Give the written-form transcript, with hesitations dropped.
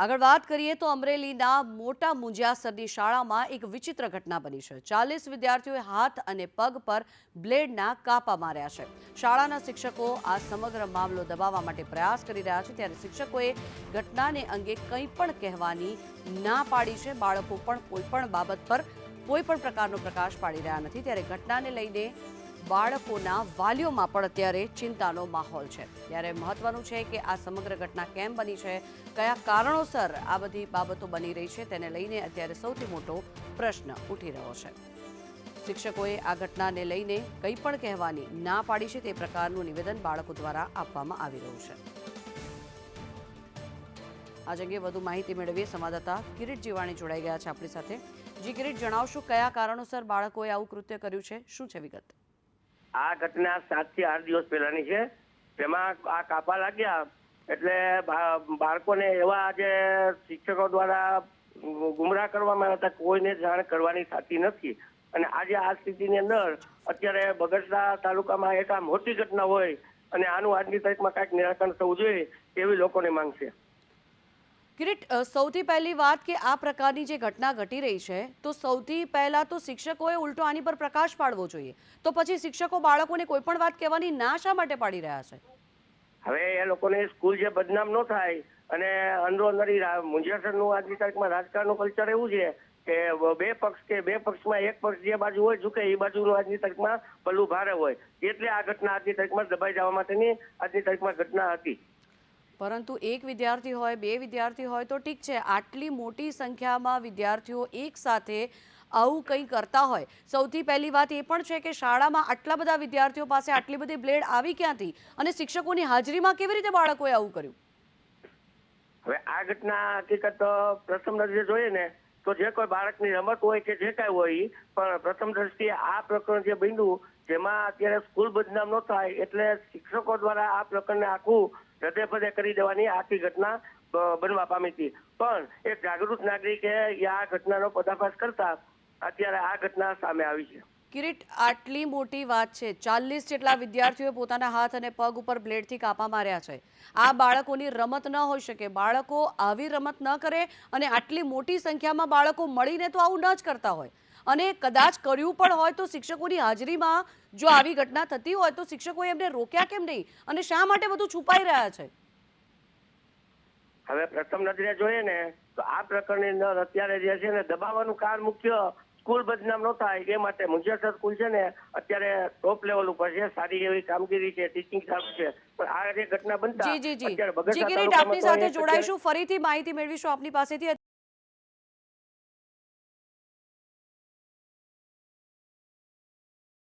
આગળ વાત કરીએ તો અમરેલીના મોટા મુંજિયાસરની શાળામાં એક વિચિત્ર ઘટના બની છે। 40 વિદ્યાર્થીઓએ હાથ અને પગ પર બ્લેડના કાપા માર્યા છે। શાળાના શિક્ષકો આ સમગ્ર મામલો દબાવવા માટે પ્રયાસ કરી રહ્યા છે, ત્યારે શિક્ષકોએ ઘટનાને અંગે કંઈ પણ કહેવાની ના પાડી છે। બાળકો પણ કોઈ પણ બાબત પર કોઈ પણ પ્રકારનો પ્રકાશ પાડી રહ્યા નથી, ત્યારે ઘટનાને લઈને બાળકોના વાલીઓમાં પણ અત્યારે ચિંતાનો માહોલ છે। ત્યારે મહત્વનું છે કે આ સમગ્ર ઘટના કેમ બની છે, કયા કારણોસર આ બધી બાબતો બની રહી છે, તેને લઈને અત્યારે સૌથી મોટો પ્રશ્ન ઉઠી રહ્યો છે। શિક્ષકોએ આ ઘટનાને લઈને કંઈ પણ કહેવાની ના પાડી છે, તે પ્રકારનું નિવેદન બાળકો દ્વારા આપવામાં આવી રહ્યું છે। આ અંગે વધુ માહિતી મેળવીએ સંવાદદાતા કિરીટ જીવાણી જોડાઈ ગયા છે આપણી સાથે। જી કિરીટ, જણાવશો કયા કારણોસર બાળકોએ આવું કૃત્ય કર્યું છે, શું છે વિગત? આ ઘટના 7 થી 8 દિવસ પહેલાની છે, જેમાં આ કાપા લાગ્યા એટલે બાળકોને એવા જે શિક્ષકો દ્વારા ગુમરાહ કરવામાં આવ્યા હતા, કોઈને જાણ કરવાની થતી નથી। અને આજે આ સ્થિતિની અંદર અત્યારે બગસરા તાલુકામાં એક આ મોટી ઘટના હોય અને આનું આજની તારીખમાં કાંઈક નિરાકરણ થવું જોઈએ એવી લોકોની માંગ છે। કિરીટ, સૌથી પહેલી વાત કે આ પ્રકારની જે ઘટના ઘટી રહી છે, તો સૌથી પહેલા તો શિક્ષકોએ ઉલટો આની પર પ્રકાશ પાડવો જોઈએ। તો પછી શિક્ષકો બાળકોને કોઈ પણ વાત કહેવાની ના શા માટે પાડી રહ્યા છે? હવે એ લોકોને સ્કૂલ જે બદનામ ન થાય અને અંદરો અંદરી મુંજિયાસરનું આજની તારીખમાં રાજકારણનું કલ્ચર એવું છે કે બે પક્ષમાં એક પક્ષ જે બાજુ હોય ઝૂકે એ બાજુનું આજની તારીખમાં પલ્લું ભારે હોય, એટલે આ ઘટના આજની તારીખમાં દબાઈ જવા માટેની આજની તારીખમાં ઘટના હતી। પરંતુ એક વિદ્યાર્થી હોય, બે વિદ્યાર્થી હોય તો ઠીક છે, આટલી મોટી સંખ્યામાં વિદ્યાર્થીઓ એક સાથે આવું કંઈ કરતા હોય, સૌથી પહેલી વાત એ પણ છે કે શાળામાં આટલા બધા વિદ્યાર્થીઓ પાસે આટલી બધી બ્લેડ આવી ક્યાંથી અને શિક્ષકોની હાજરીમાં કેવી રીતે બાળકોએ આવું કર્યું? હવે આ ઘટના હકીકત પ્રથમ નજરે જોઈએ ને તો જે કોઈ બાળકની રમત હોય કે જે કાંઈ હોય, પણ પ્રથમ દ્રષ્ટિએ આ પ્રકરણ જે બન્યું, જેમાં અત્યારે સ્કૂલ બદનામ ન થાય એટલે શિક્ષકો દ્વારા આ પ્રકરણને આખું હૃદયપદે કરી દેવાની આખી ઘટના બનવા પામી હતી। પણ એક જાગૃત નાગરિકે આ ઘટનાનો પર્દાફાશ કરતા અત્યારે આ ઘટના સામે આવી છે। કિરીટ, આટલી મોટી વાત છે, 40 જેટલા વિદ્યાર્થીઓએ પોતાના હાથ અને પગ ઉપર બ્લેડથી કાપા માર્યા છે। આ બાળકોની રમત ન હોઈ શકે, બાળકો આવી રમત ન કરે અને આટલી મોટી સંખ્યામાં બાળકો મળીને તો આવું ન જ કરતા હોય, અને કદાચ કર્યું પણ હોય તો શિક્ષકોની હાજરીમાં જો આવી ઘટના થતી હોય તો શિક્ષકોએ એમને રોક્યા કેમ નહીં અને શા માટે બધું છુપાઈ રહ્યા છે? હવે પ્રથમ નજરે જોઈએ ને તો આ પ્રકરણની અંદર અત્યારે જે છે ને દબાવવાનું કારણ મુખ્ય સ્કૂલ બદનામ ન થાય એ માટે મુંજિયાસર સ્કૂલ છે ને અત્યારે ટોપ લેવલ ઉપર છે, સારી એવી કામગીરી છે, ટીચિંગ ચાલુ છે, પણ આ જે ઘટના બનતા જી જી જી અત્યારે જી બગસરા કિરીટ, આપની સાથે તાલુકામાં જોડાઈશું, ફરીથી માહિતી મેળવીશું આપની પાસેથી।